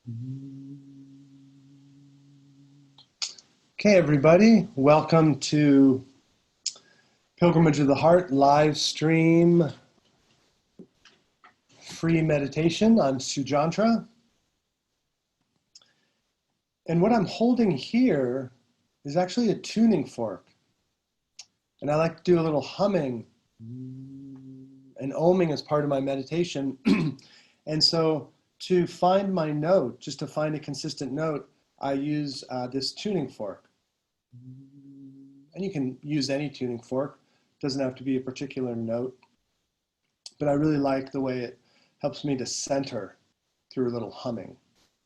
Okay, everybody, welcome to Pilgrimage of the Heart live stream free meditation. I'm Sujantra. And what I'm holding here is actually a tuning fork. And I like to do a little humming and oming as part of my meditation. And so to find my note, just to find a consistent note, I use this tuning fork. And you can use any tuning fork. It doesn't have to be a particular note. But I really like the way it helps me to center through a little humming.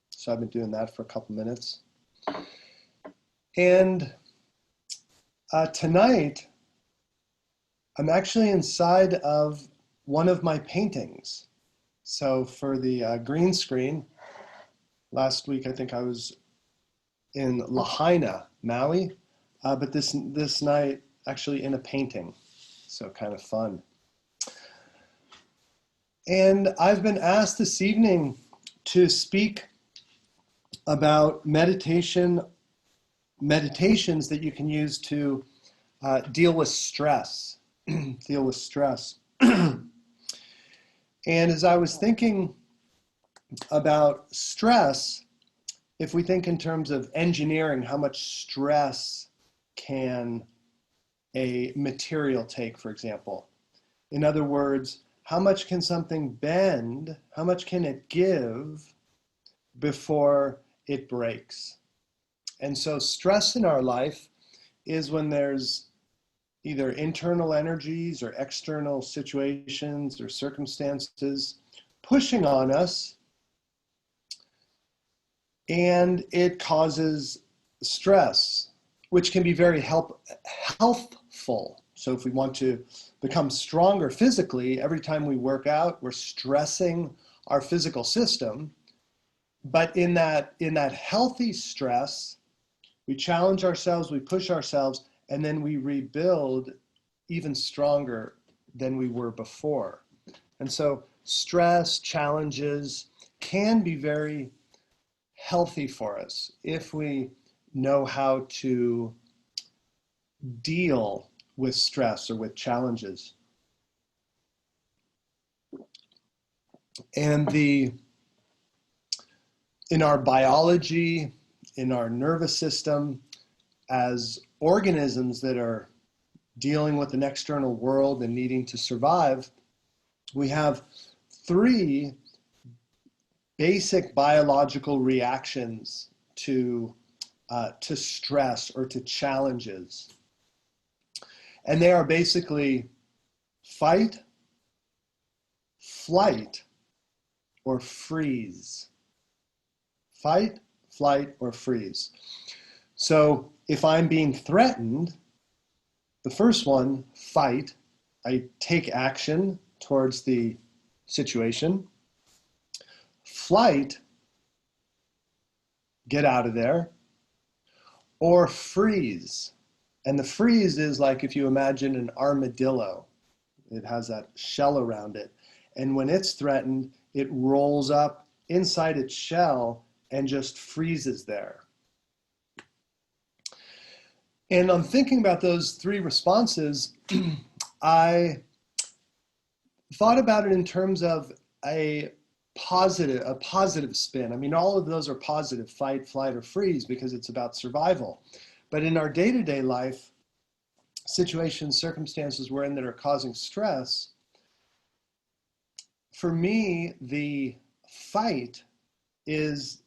So I've been doing that for a couple minutes. And tonight, I'm actually inside of one of my paintings. So for the green screen, last week I think I was in Lahaina, Maui, but this night actually in a painting. So kind of fun. And I've been asked this evening to speak about meditations that you can use to deal with stress, deal with stress. And as I was thinking about stress, if we think in terms of engineering, how much stress can a material take, for example? In other words, how much can something bend? How much can it give before it breaks? And so stress in our life is when there's either internal energies or external situations or circumstances pushing on us, and it causes stress, which can be very healthful. So if we want to become stronger physically, every time we work out, we're stressing our physical system. But in that healthy stress, we challenge ourselves, we push ourselves, and then we rebuild even stronger than we were before. And so stress, challenges can be very healthy for us if we know how to deal with stress or with challenges. And in our biology, in our nervous system, as organisms that are dealing with an external world and needing to survive, we have three basic biological reactions to stress or to challenges. And they are basically fight, flight, or freeze. Fight, flight, or freeze. So if I'm being threatened, the first one, fight, I take action towards the situation. Flight, get out of there. Or freeze. And the freeze is like if you imagine an armadillo. It has that shell around it. And when it's threatened, it rolls up inside its shell and just freezes there. And I'm thinking about those three responses. I thought about it in terms of a positive spin. I mean, all of those are positive, fight, flight, or freeze, because it's about survival. But in our day-to-day life, situations, circumstances we're in that are causing stress, for me, the fight is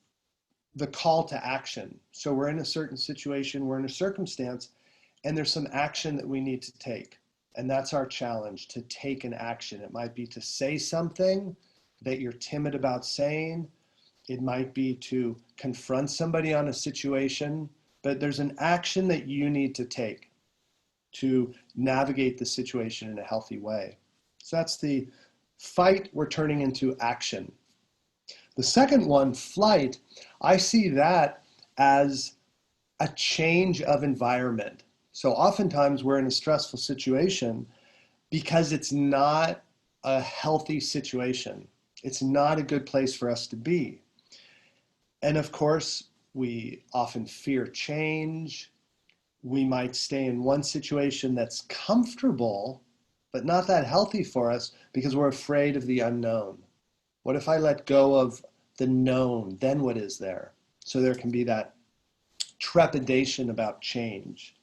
the call to action. So we're in a certain situation, we're in a circumstance, and there's some action that we need to take. And that's our challenge, to take an action. It might be to say something that you're timid about saying. It might be to confront somebody on a situation, but there's an action that you need to take to navigate the situation in a healthy way. So that's the fight we're turning into action. The second one, flight, I see that as a change of environment. So oftentimes we're in a stressful situation because it's not a healthy situation. It's not a good place for us to be. And of course, we often fear change. We might stay in one situation that's comfortable, but not that healthy for us because we're afraid of the unknown. What if I let go of the known? Then what is there? So there can be that trepidation about change.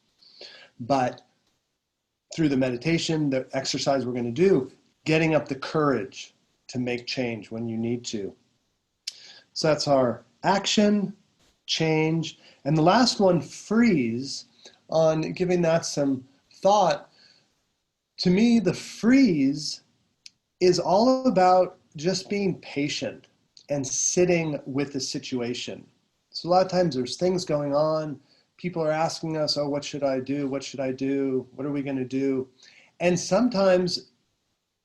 But through the meditation, the exercise we're going to do, getting up the courage to make change when you need to. So that's our action, change, and the last one, freeze, on giving that some thought. To me, the freeze is all about just being patient and sitting with the situation. So a lot of times there's things going on. People are asking us, oh, what should I do? What should I do? What are we going to do? And sometimes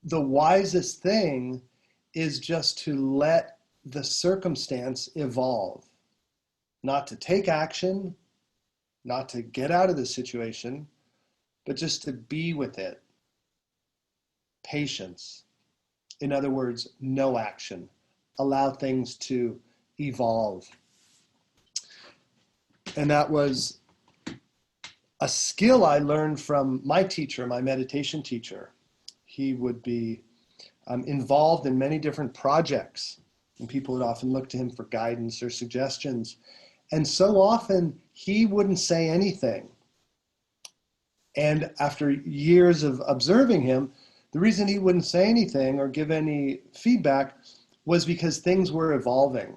the wisest thing is just to let the circumstance evolve, not to take action, not to get out of the situation, but just to be with it. Patience. In other words, no action. Allow things to evolve. And that was a skill I learned from my teacher, my meditation teacher. He would be involved in many different projects, and people would often look to him for guidance or suggestions. And so often he wouldn't say anything. And after years of observing him, the reason he wouldn't say anything or give any feedback was because things were evolving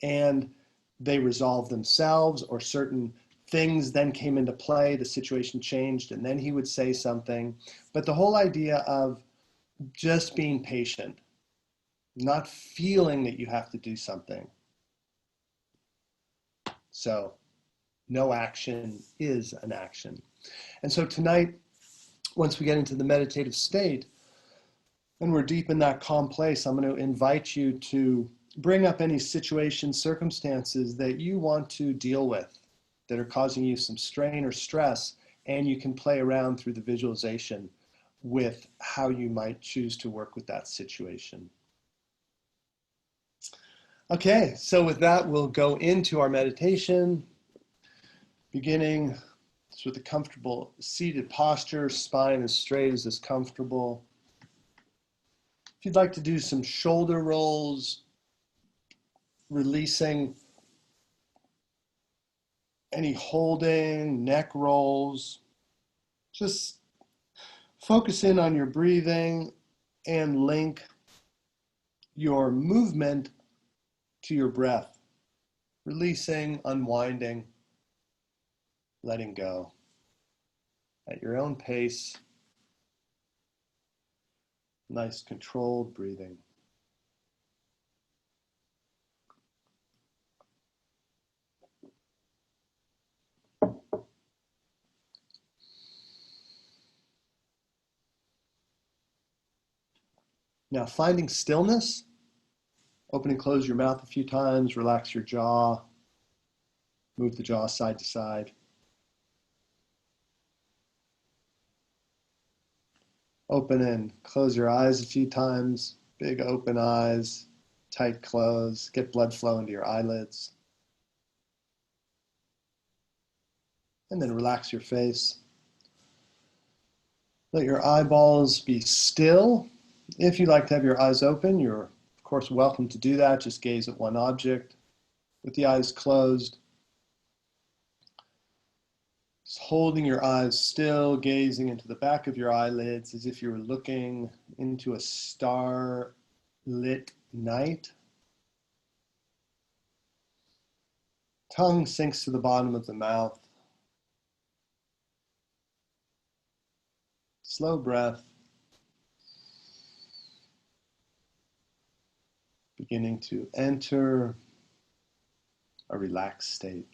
and they resolved themselves, or certain things then came into play, the situation changed, and then he would say something. But the whole idea of just being patient, not feeling that you have to do something. So no action is an action. And so tonight, once we get into the meditative state and we're deep in that calm place, I'm going to invite you to bring up any situations, circumstances that you want to deal with that are causing you some strain or stress, and you can play around through the visualization with how you might choose to work with that situation. Okay, so with that, we'll go into our meditation, beginning with a comfortable seated posture, spine as straight as is comfortable. If you'd like to do some shoulder rolls, releasing any holding, neck rolls, just focus in on your breathing and link your movement to your breath, releasing, unwinding, letting go at your own pace. Nice controlled breathing. Now, finding stillness, open and close your mouth a few times, relax your jaw, move the jaw side to side. Open and close your eyes a few times, big open eyes, tight close, get blood flow into your eyelids. And then relax your face. Let your eyeballs be still. If you'd like to have your eyes open, you're of course welcome to do that. Just gaze at one object with the eyes closed. Just holding your eyes still, gazing into the back of your eyelids as if you were looking into a star-lit night. Tongue sinks to the bottom of the mouth. Slow breath. Beginning to enter a relaxed state.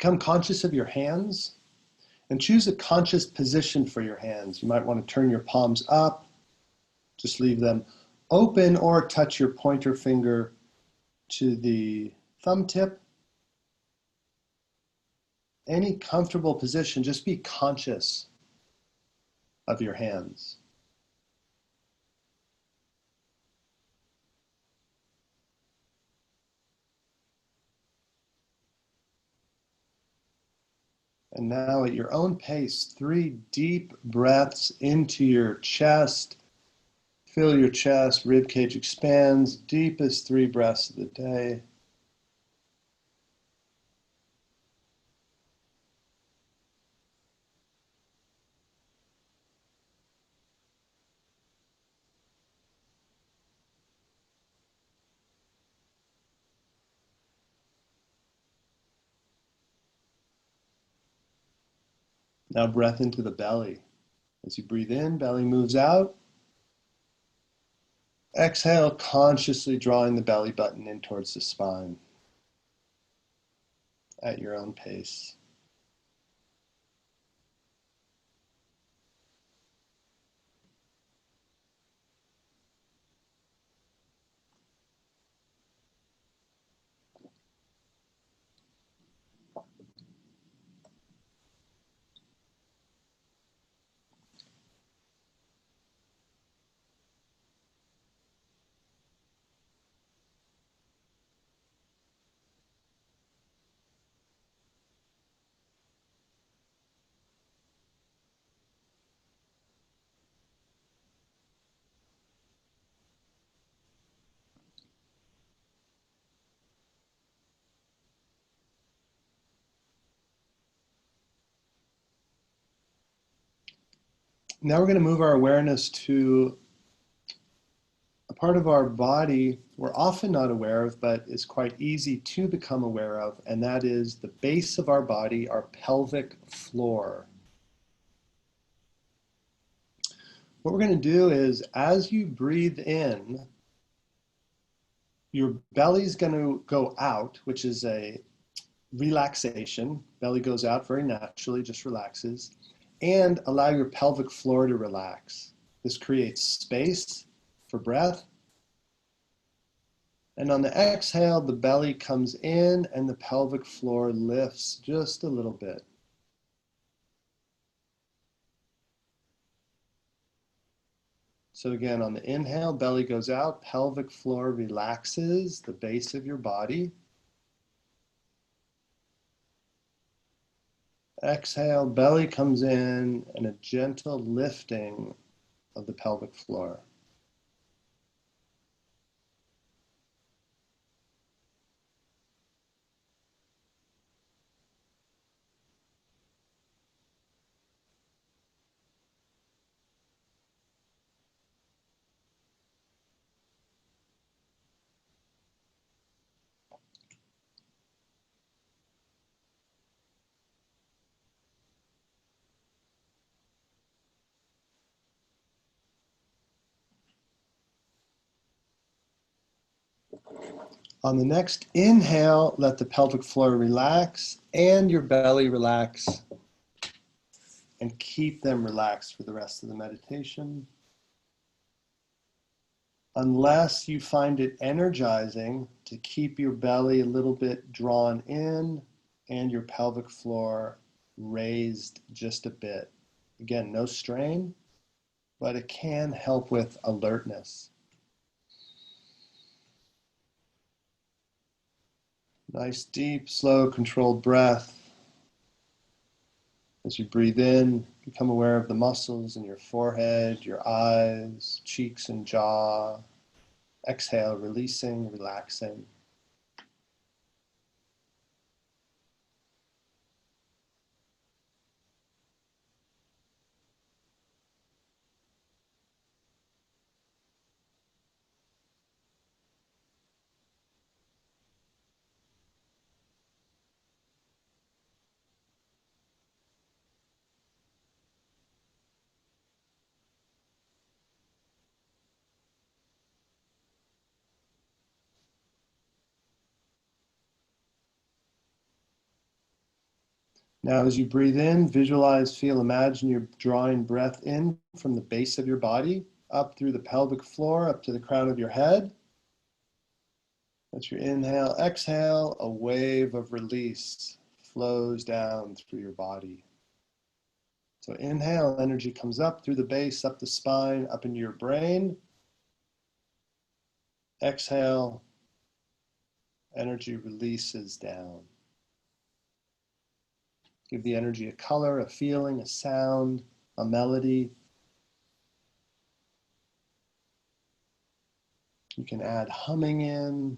Become conscious of your hands and choose a conscious position for your hands. You might want to turn your palms up, just leave them open, or touch your pointer finger to the thumb tip. Any comfortable position, just be conscious of your hands. And now at your own pace, 3 deep breaths into your chest. Feel your chest, rib cage expands, deepest 3 breaths of the day. Now breath into the belly. As you breathe in, belly moves out. Exhale, consciously drawing the belly button in towards the spine at your own pace. Now we're going to move our awareness to a part of our body we're often not aware of, but is quite easy to become aware of, and that is the base of our body, our pelvic floor. What we're going to do is, as you breathe in, your belly's going to go out, which is a relaxation. Belly goes out very naturally, just relaxes, and allow your pelvic floor to relax. This creates space for breath. And on the exhale, the belly comes in and the pelvic floor lifts just a little bit. So again, on the inhale, belly goes out, pelvic floor relaxes the base of your body. Exhale, belly comes in and a gentle lifting of the pelvic floor. On the next inhale, let the pelvic floor relax and your belly relax, and keep them relaxed for the rest of the meditation. Unless you find it energizing to keep your belly a little bit drawn in and your pelvic floor raised just a bit. Again, no strain, but it can help with alertness. Nice, deep, slow, controlled breath. As you breathe in, become aware of the muscles in your forehead, your eyes, cheeks, and jaw. Exhale, releasing, relaxing. Now, as you breathe in, visualize, feel, imagine you're drawing breath in from the base of your body, up through the pelvic floor, up to the crown of your head. That's your inhale, exhale, a wave of release flows down through your body. So inhale, energy comes up through the base, up the spine, up into your brain. Exhale, energy releases down. Give the energy a color, a feeling, a sound, a melody. You can add humming in.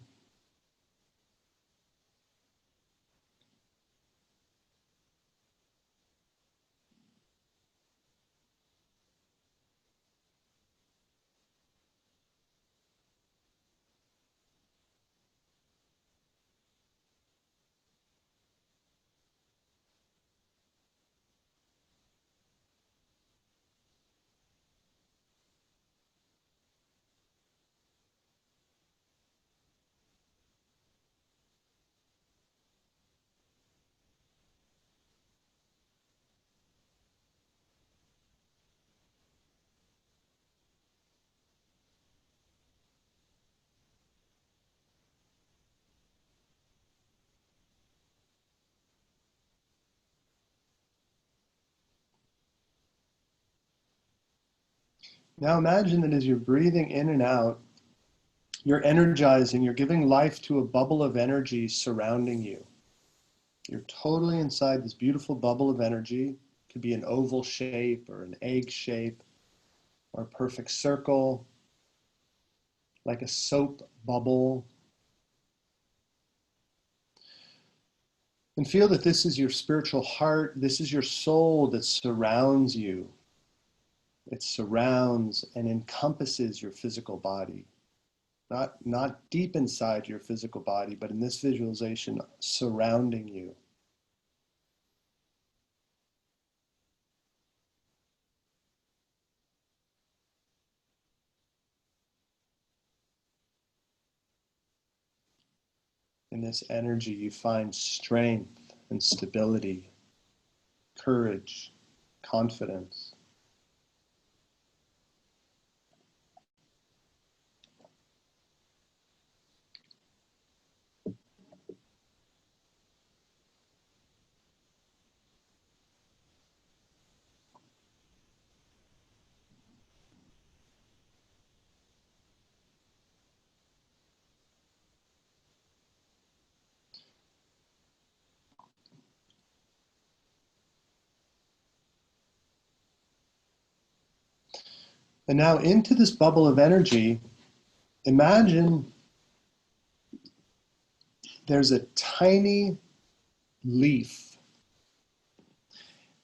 Now imagine that as you're breathing in and out, you're energizing, you're giving life to a bubble of energy surrounding you. You're totally inside this beautiful bubble of energy. It could be an oval shape or an egg shape or a perfect circle, like a soap bubble. And feel that this is your spiritual heart. This is your soul that surrounds you. It surrounds and encompasses your physical body. Not deep inside your physical body, but in this visualization, surrounding you. In this energy, you find strength and stability, courage, confidence. And now into this bubble of energy, imagine there's a tiny leaf.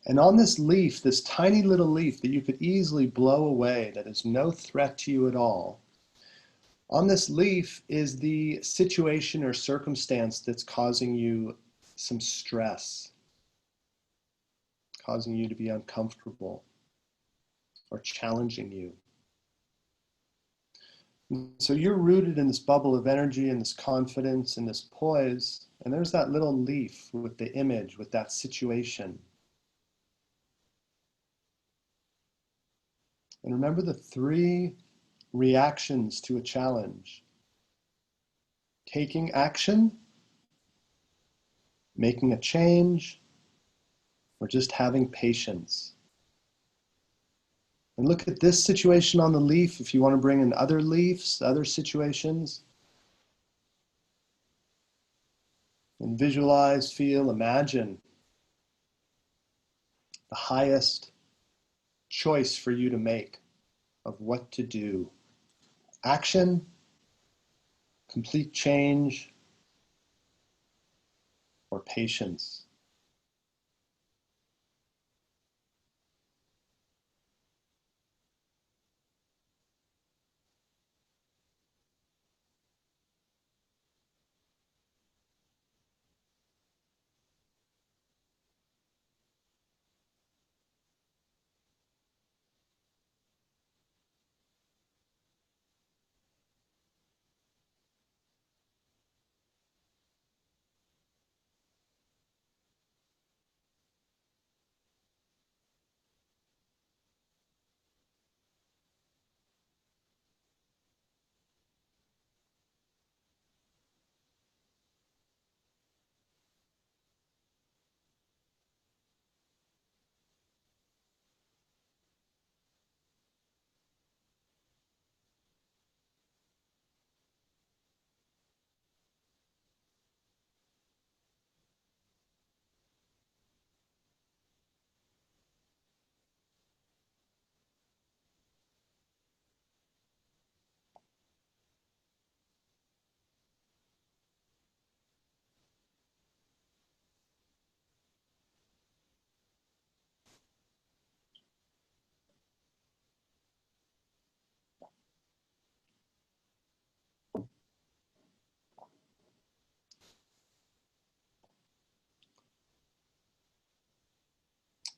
And on this leaf, this tiny little leaf that you could easily blow away, that is no threat to you at all, on this leaf is the situation or circumstance that's causing you some stress, causing you to be uncomfortable or challenging you. So you're rooted in this bubble of energy and this confidence and this poise, and there's that little leaf with the image, with that situation. And remember the three reactions to a challenge: taking action, making a change, or just having patience. And look at this situation on the leaf. If you want to bring in other leaves, other situations, and visualize, feel, imagine the highest choice for you to make of what to do. Action, complete change, or patience.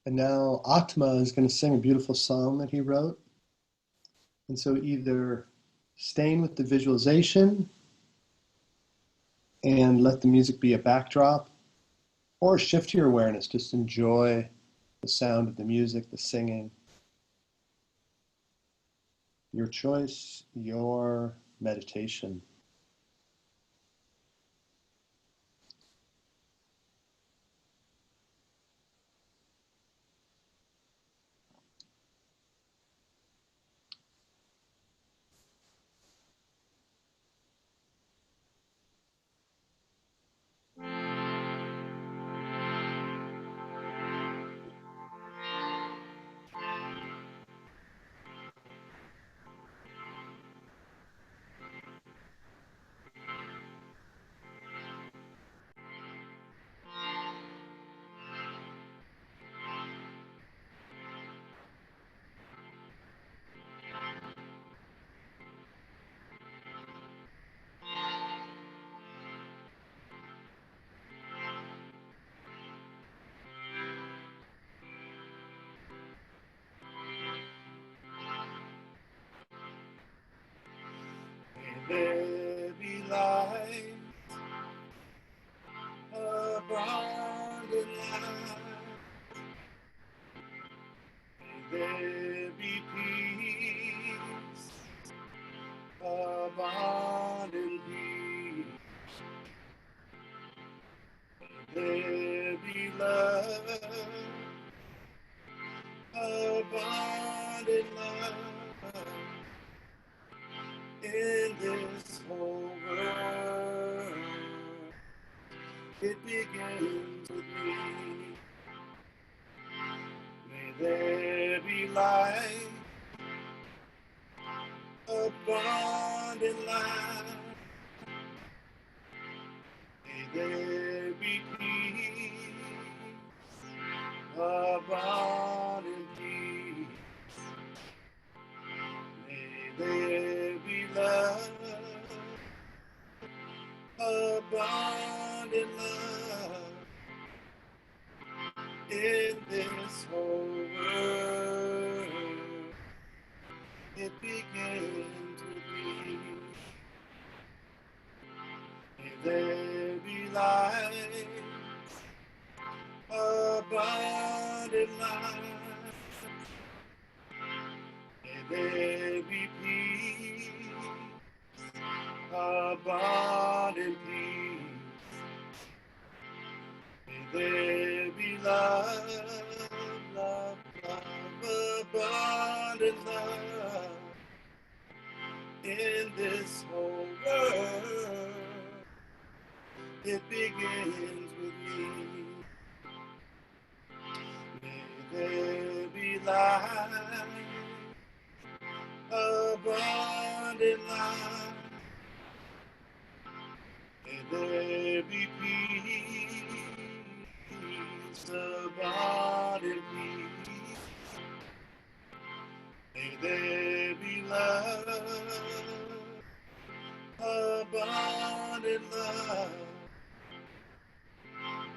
And now Atma is going to sing a beautiful song that he wrote. And so either staying with the visualization and let the music be a backdrop, or shift your awareness, just enjoy the sound of the music, the singing. Your choice, your meditation. May there be light, abundant light. May there be peace, abundant peace. May there be love, abundant love. In this whole world, it begins with me. May there be light, abundant light. May there be peace, abundant peace. May there be love, abundant love. In this whole world, it begins with me. May there be light, abundant light. May there be peace, abundant peace. May there be love, love, love, abundant love. In this whole world, it begins with me. May there be light, abundant light. May there be peace, abundant peace. May there be love, abundant love.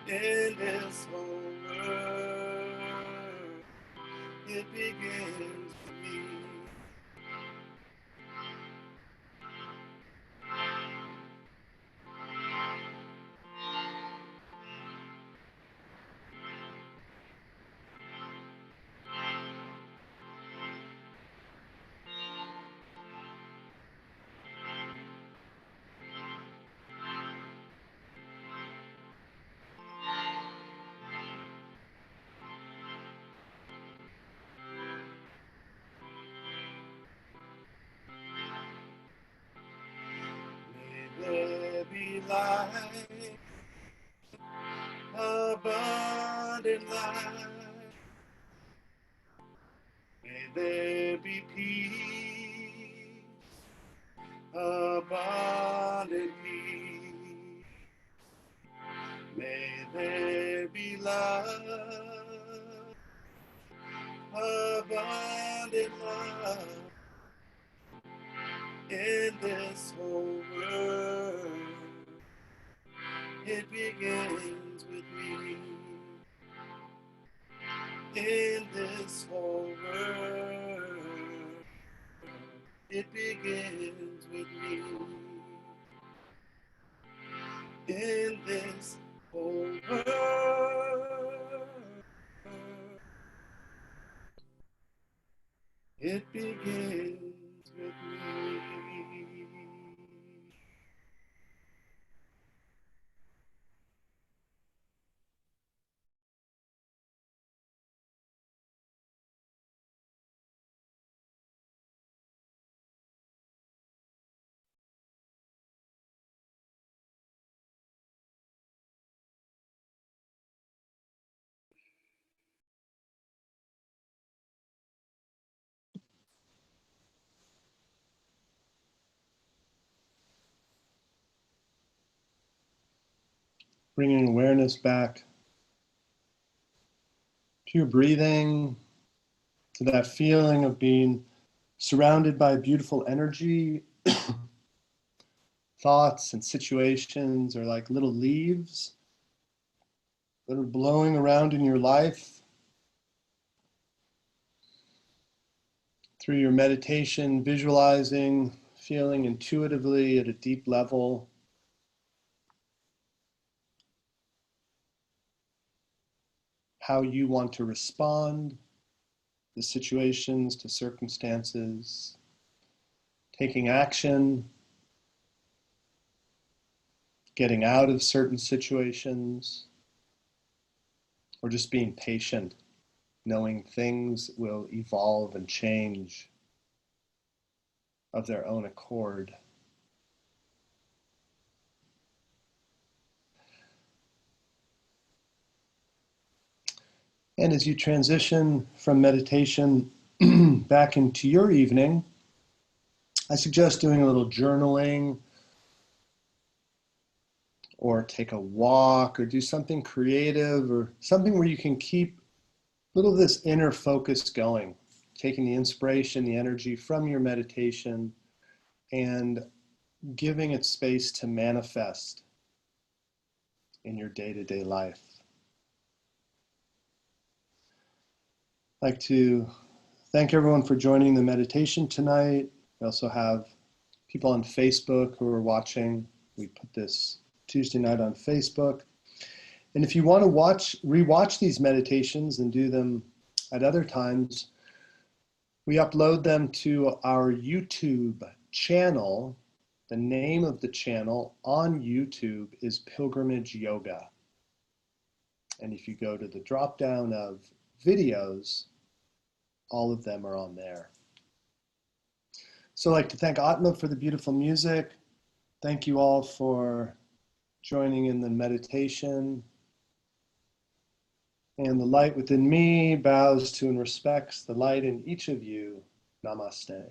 In this whole world, it begins with me. There be light, abundant light. May there be peace, abundant peace. May there be love, abundant love. In this whole world, it begins with me. in this whole world. It begins with me. In this whole world, it begins with me. Bringing awareness back to your breathing, to that feeling of being surrounded by beautiful energy. Thoughts and situations are like little leaves that are blowing around in your life. Through your meditation, visualizing, feeling intuitively at a deep level how you want to respond to situations, to circumstances, taking action, getting out of certain situations, or just being patient, knowing things will evolve and change of their own accord. And as you transition from meditation back into your evening, I suggest doing a little journaling or take a walk or do something creative or something where you can keep a little of this inner focus going, taking the inspiration, the energy from your meditation and giving it space to manifest in your day-to-day life. I'd like to thank everyone for joining the meditation tonight. We also have people on Facebook who are watching. We put this Tuesday night on Facebook. And if you want to rewatch these meditations and do them at other times, we upload them to our YouTube channel. The name of the channel on YouTube is Pilgrimage Yoga. And if you go to the drop down of videos, all of them are on there. So I'd like to thank Atma for the beautiful music. Thank you all for joining in the meditation. And the light within me bows to and respects the light in each of you. Namaste.